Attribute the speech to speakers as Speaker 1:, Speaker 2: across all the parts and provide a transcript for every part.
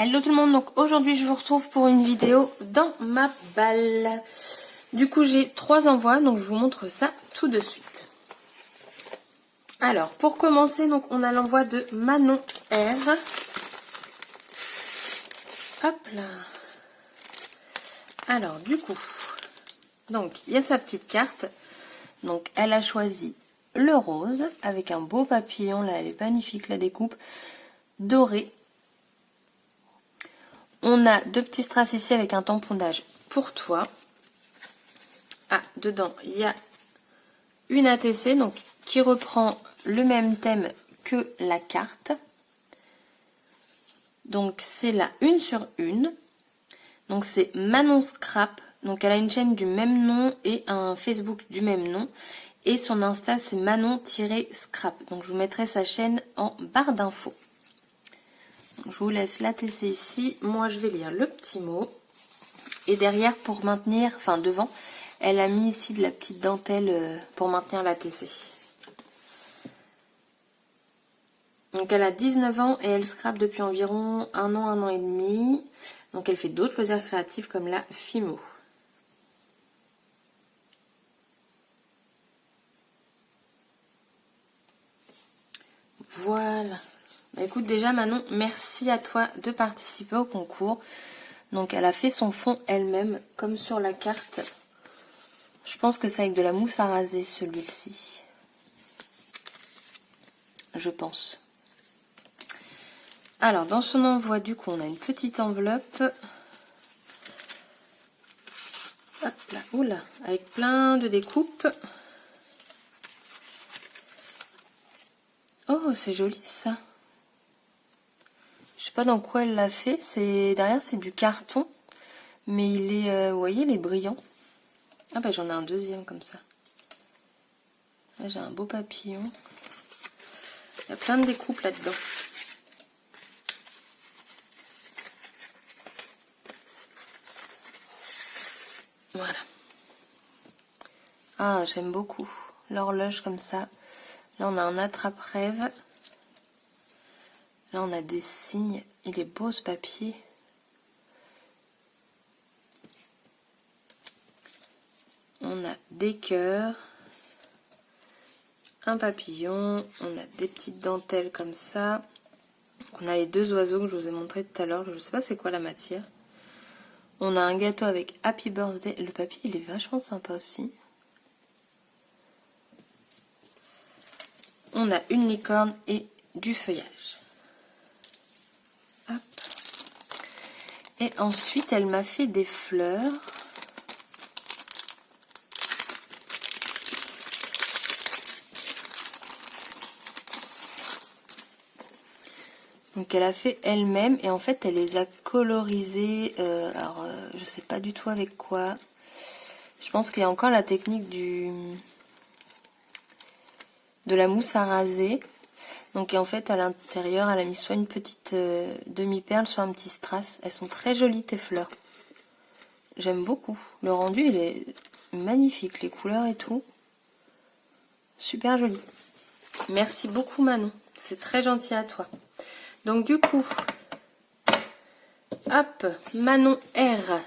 Speaker 1: Hello tout le monde, donc aujourd'hui je vous retrouve pour une vidéo dans ma balle. Du coup j'ai 3 envois, donc je vous montre ça tout de suite. Alors pour commencer, donc on a l'envoi de Manon R. Hop là. Alors du coup, donc il y a sa petite carte. Donc elle a choisi le rose avec un beau papillon, là elle est magnifique la découpe, doré. On a 2 petits strass ici avec un tamponnage pour toi. Ah, dedans, il y a une ATC donc, qui reprend le même thème que la carte. Donc, c'est la 1 sur 1. Donc, c'est Manon Scrap. Donc, elle a une chaîne du même nom et un Facebook du même nom. Et son Insta, c'est Manon-Scrap. Donc, je vous mettrai sa chaîne en barre d'infos. Je vous laisse l'ATC ici. Moi, je vais lire le petit mot. Et derrière, pour maintenir, enfin devant, elle a mis ici de la petite dentelle pour maintenir l'ATC. Donc, elle a 19 ans et elle scrape depuis environ 1 an et demi. Donc, elle fait d'autres loisirs créatifs comme la Fimo. Voilà. Bah, écoute, déjà Manon, merci à toi de participer au concours. Donc elle a fait son fond elle-même, comme sur la carte. Je pense que c'est avec de la mousse à raser celui-ci. Je pense. Alors, dans son envoi, du coup, on a une petite enveloppe. Hop là, oula, avec plein de découpes. Oh, c'est joli ça. Je sais pas dans quoi elle l'a fait. Derrière, c'est du carton. Mais il est, vous voyez, il est brillant. Ah bah j'en ai un deuxième comme ça. Là, j'ai un beau papillon. Il y a plein de découpes là-dedans. Voilà. Ah, j'aime beaucoup. L'horloge comme ça. Là, on a un attrape-rêve. Là, on a des signes. Il est beau ce papier. On a des cœurs. Un papillon. On a des petites dentelles comme ça. On a les 2 oiseaux que je vous ai montré tout à l'heure. Je ne sais pas c'est quoi la matière. On a un gâteau avec Happy Birthday. Le papier, il est vachement sympa aussi. On a une licorne et du feuillage. Hop. Et ensuite, elle m'a fait des fleurs. Donc elle a fait elle-même et en fait elle les a colorisées. Je sais pas du tout avec quoi. Je pense qu'il y a encore la technique de la mousse à raser. Donc en fait à l'intérieur elle a mis soit une petite demi-perle, soit un petit strass. Elles sont très jolies tes fleurs. J'aime beaucoup. Le rendu il est magnifique, les couleurs et tout. Super joli. Merci beaucoup Manon. C'est très gentil à toi. Donc du coup, hop, Manon R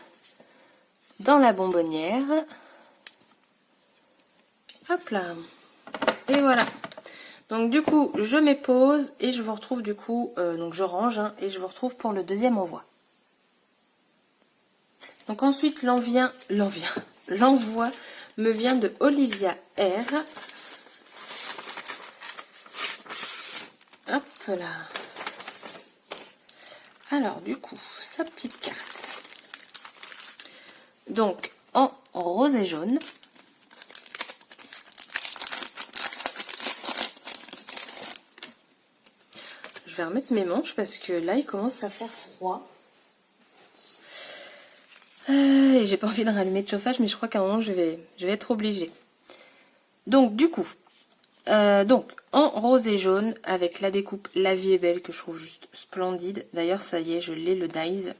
Speaker 1: dans la bonbonnière. Hop là. Et voilà. Donc du coup, je mets pause et je vous retrouve du coup, donc je range hein, et je vous retrouve pour le deuxième envoi. Donc ensuite, l'envoi me vient de Olivia R. Hop là. Alors du coup, sa petite carte. Donc en rose et jaune. Je vais remettre mes manches parce que là il commence à faire froid. Et j'ai pas envie de rallumer de chauffage, mais je crois qu'à un moment je vais être obligée. Donc du coup, en rose et jaune avec la découpe La Vie est Belle que je trouve juste splendide. D'ailleurs ça y est, je l'ai le dies.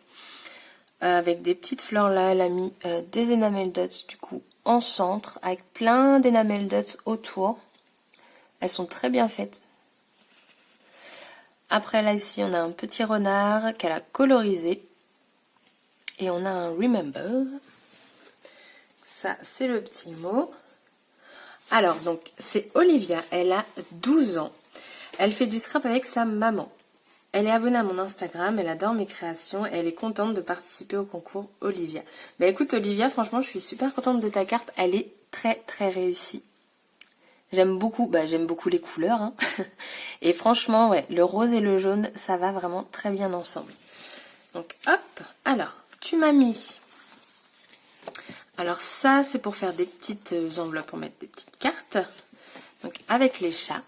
Speaker 1: Avec des petites fleurs là, elle a mis des enamel dots du coup en centre avec plein d'enamel dots autour. Elles sont très bien faites. Après là ici on a un petit renard qu'elle a colorisé. Et on a un remember. Ça c'est le petit mot. Alors donc c'est Olivia, elle a 12 ans. Elle fait du scrap avec sa maman. Elle est abonnée à mon Instagram, elle adore mes créations et elle est contente de participer au concours Olivia. Bah écoute Olivia, franchement je suis super contente de ta carte, elle est très très réussie. J'aime beaucoup les couleurs. Hein. Et franchement, ouais, le rose et le jaune, ça va vraiment très bien ensemble. Donc hop, alors, tu m'as mis... Alors ça, c'est pour faire des petites enveloppes, pour mettre des petites cartes. Donc avec les chats.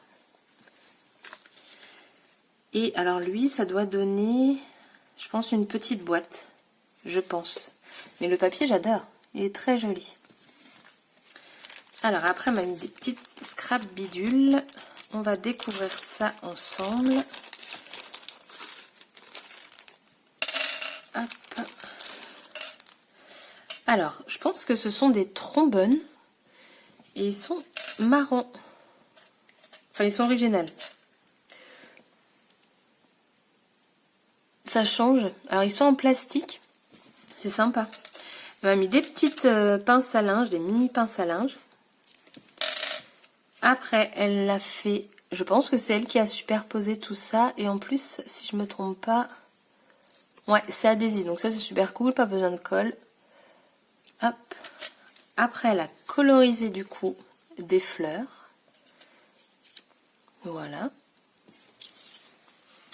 Speaker 1: Et alors lui, ça doit donner, je pense, une petite boîte. Je pense. Mais le papier, j'adore. Il est très joli. Alors après, on m'a mis des petites scrap bidules. On va découvrir ça ensemble. Hop. Alors, je pense que ce sont des trombones. Et ils sont marrons. Enfin, ils sont originaux. Ça change. Alors, ils sont en plastique. C'est sympa. Elle m'a mis des petites pinces à linge, des mini pinces à linge. Après, elle l'a fait... Je pense que c'est elle qui a superposé tout ça. Et en plus, si je me trompe pas... Ouais, c'est adhésif. Donc ça, c'est super cool. Pas besoin de colle. Hop. Après, elle a colorisé du coup des fleurs. Voilà.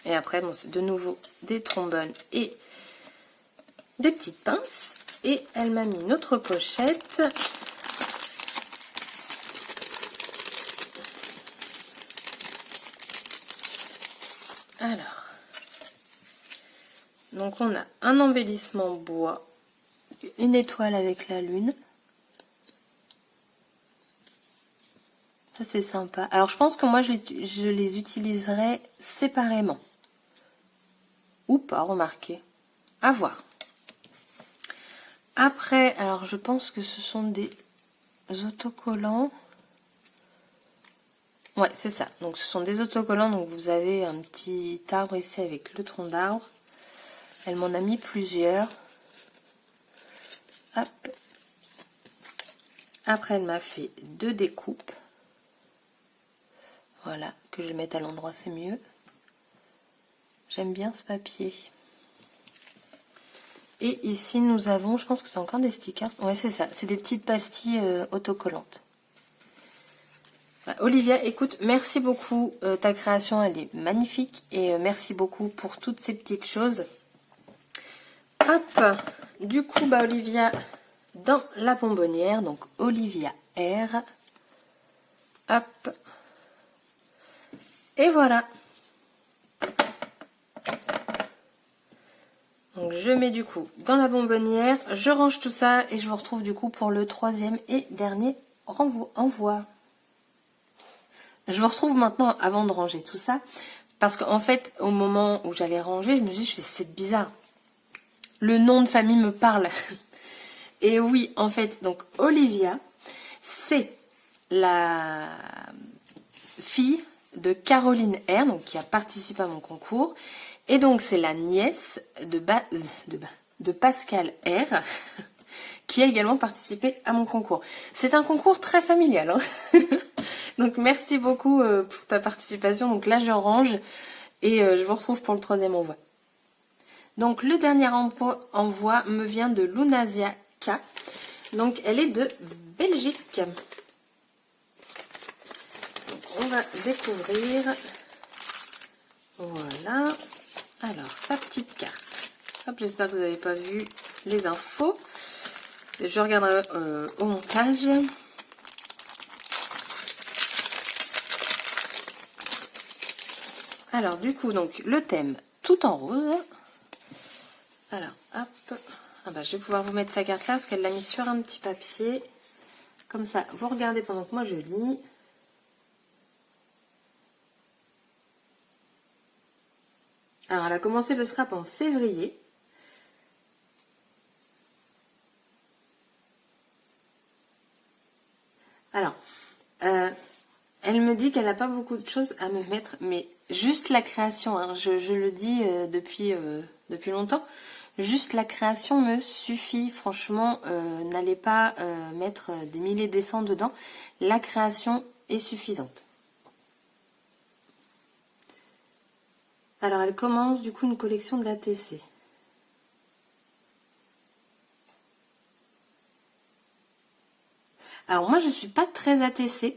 Speaker 1: Et après, bon, c'est de nouveau des trombones et des petites pinces. Et elle m'a mis une autre pochette. Alors. Donc on a un embellissement bois. Une étoile avec la lune. Ça c'est sympa. Alors je pense que moi je les utiliserai séparément. Ou pas, remarquez. À voir. Après, alors je pense que ce sont des autocollants. Ouais, c'est ça. Donc ce sont des autocollants. Donc vous avez un petit arbre ici avec le tronc d'arbre. Elle m'en a mis plusieurs. Hop. Après, elle m'a fait 2 découpes. Voilà, que je le mette à l'endroit, c'est mieux. J'aime bien ce papier. Et ici, nous avons, je pense que c'est encore des stickers. Ouais, c'est ça. C'est des petites pastilles autocollantes. Olivia, écoute, merci beaucoup. Ta création, elle est magnifique. Et merci beaucoup pour toutes ces petites choses. Hop. Du coup, bah Olivia, dans la bonbonnière. Donc, Olivia R. Hop. Et voilà. Donc je mets du coup dans la bonbonnière, je range tout ça et je vous retrouve du coup pour le 3e et dernier envoi. Je vous retrouve maintenant avant de ranger tout ça parce qu'en fait au moment où j'allais ranger, je me dis c'est bizarre. Le nom de famille me parle. Et oui, en fait, donc Olivia, c'est la fille de Caroline R, donc qui a participé à mon concours. Et donc, c'est la nièce de Pascal R, qui a également participé à mon concours. C'est un concours très familial. Hein. Donc, merci beaucoup pour ta participation. Donc là, je range et je vous retrouve pour le 3e envoi. Donc, le dernier envoi me vient de Lunasia K. Donc, elle est de Belgique. Donc, on va découvrir. Voilà. Alors, sa petite carte. Hop, j'espère que vous n'avez pas vu les infos. Je regarderai au montage. Alors, du coup, donc, le thème tout en rose. Alors, hop. Ah bah, je vais pouvoir vous mettre sa carte là parce qu'elle l'a mis sur un petit papier. Comme ça, vous regardez pendant que moi je lis. Alors, elle a commencé le scrap en février. Alors, elle me dit qu'elle n'a pas beaucoup de choses à me mettre, mais juste la création, hein, je le dis depuis longtemps, juste la création me suffit. Franchement, n'allez pas mettre des milliers des cents dedans. La création est suffisante. Alors, elle commence du coup une collection d'ATC. Alors, moi, je suis pas très ATC.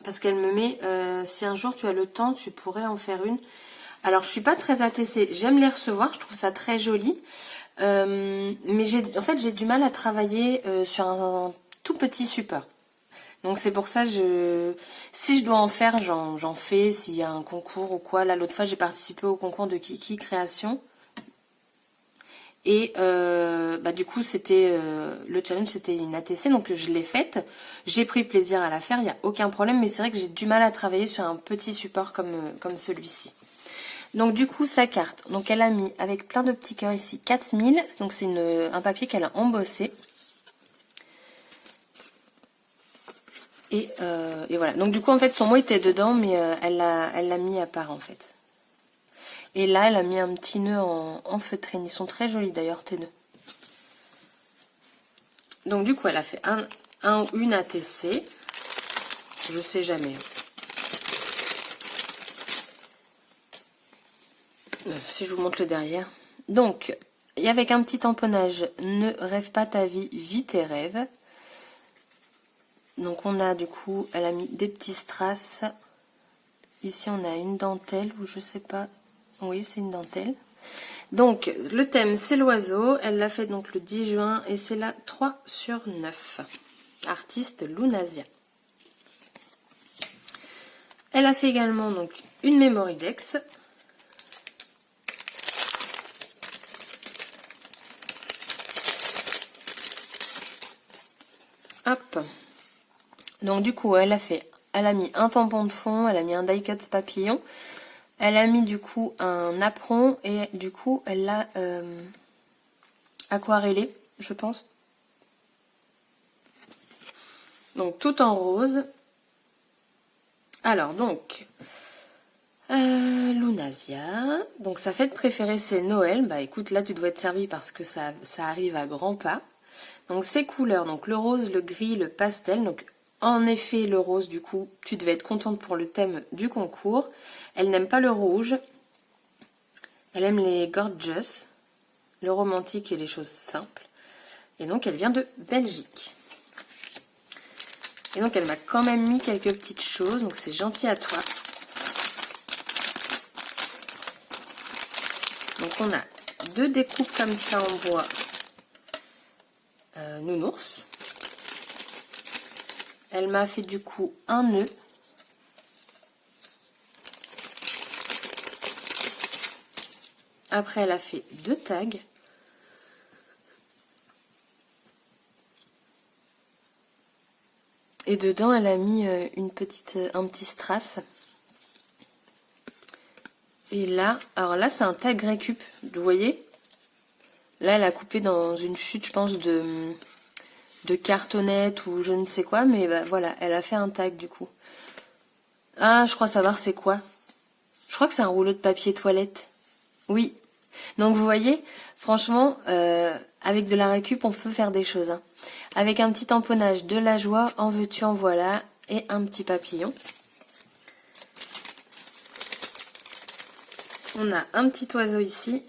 Speaker 1: Parce qu'elle me met, si un jour tu as le temps, tu pourrais en faire une. Alors, je suis pas très ATC. J'aime les recevoir, je trouve ça très joli. Mais en fait, j'ai du mal à travailler sur un tout petit support. Donc c'est pour ça, si je dois en faire, j'en fais, s'il y a un concours ou quoi. Là, l'autre fois, j'ai participé au concours de Kiki Création. Et du coup, c'était le challenge, c'était une ATC, donc je l'ai faite. J'ai pris plaisir à la faire, il n'y a aucun problème, mais c'est vrai que j'ai du mal à travailler sur un petit support comme celui-ci. Donc du coup, sa carte, donc elle a mis avec plein de petits cœurs ici 4000, donc c'est un papier qu'elle a embossé. Et voilà, donc du coup, en fait, son mot était dedans, mais elle l'a mis à part, en fait. Et là, elle a mis un petit nœud en feutrine. Ils sont très jolis d'ailleurs, tes nœuds. Donc du coup, elle a fait un ou une ATC. Je sais jamais. Si je vous montre le derrière. Donc, et avec un petit tamponnage, ne rêve pas ta vie, vis tes rêves. Donc on a du coup, elle a mis des petits strass. Ici, on a une dentelle ou je sais pas. Oui, c'est une dentelle. Donc, le thème, c'est l'oiseau. Elle l'a fait donc le 10 juin et c'est la 3/9. Artiste Lunasia. Elle a fait également donc une Mémoridex. Hop. Donc, du coup, elle a mis un tampon de fond, elle a mis un die cuts papillon. Elle a mis du coup un apron et du coup elle l'a aquarellé, je pense. Donc tout en rose. Alors donc, Lunasia. Donc sa fête préférée c'est Noël. Bah écoute, là tu dois être servi parce que ça arrive à grands pas. Donc ses couleurs, donc le rose, le gris, le pastel. Donc en effet le rose du coup, tu devais être contente pour le thème du concours. Elle n'aime pas le rouge. Elle aime les gorgeous, le romantique et les choses simples. Et donc elle vient de Belgique. Et donc elle m'a quand même mis quelques petites choses, donc c'est gentil à toi. Donc on a 2 découpes comme ça en bois nounours. Elle m'a fait du coup un nœud. Après elle a fait 2 tags. Et dedans elle a mis un petit strass. Et là, alors là c'est un tag récup, vous voyez? Là elle a coupé dans une chute je pense de cartonnette ou je ne sais quoi, mais bah, voilà, elle a fait un tag du coup. Ah, je crois savoir c'est quoi. Je crois que c'est un rouleau de papier toilette. Oui. Donc vous voyez, franchement, avec de la récup, on peut faire des choses. Hein. Avec un petit tamponnage, de la joie, en veux-tu, en voilà, et un petit papillon. On a un petit oiseau ici.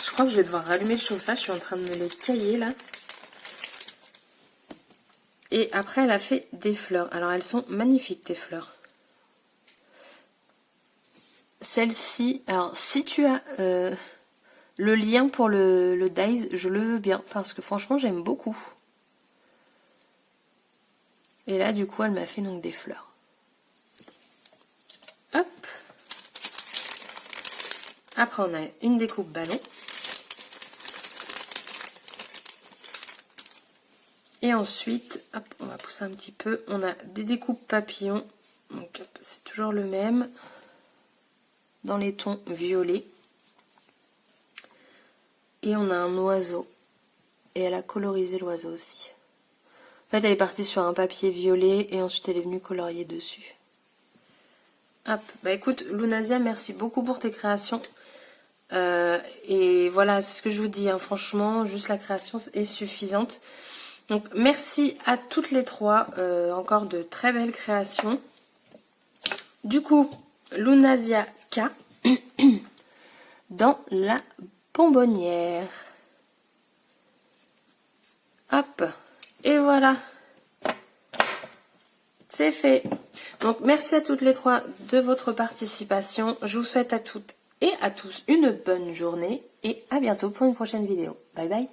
Speaker 1: Je crois que je vais devoir rallumer le chauffage, je suis en train de me les cailler là. Et après, elle a fait des fleurs. Alors, elles sont magnifiques, tes fleurs. Celle-ci, alors si tu as le lien pour le dies, je le veux bien, parce que franchement, j'aime beaucoup. Et là, du coup, elle m'a fait donc des fleurs. Hop. Après, on a une découpe ballon. Et ensuite, hop, on va pousser un petit peu. On a des découpes papillons. Donc, c'est toujours le même. Dans les tons violets. Et on a un oiseau. Et elle a colorisé l'oiseau aussi. En fait, elle est partie sur un papier violet et ensuite elle est venue colorier dessus. Hop, bah écoute, Lunasia, merci beaucoup pour tes créations. Et voilà, c'est ce que je vous dis, hein, franchement, juste la création est suffisante. Donc, merci à toutes les trois, encore de très belles créations. Du coup, Lunasia K dans la bonbonnière. Hop, et voilà. C'est fait. Donc, merci à toutes les trois de votre participation. Je vous souhaite à toutes et à tous une bonne journée et à bientôt pour une prochaine vidéo. Bye bye.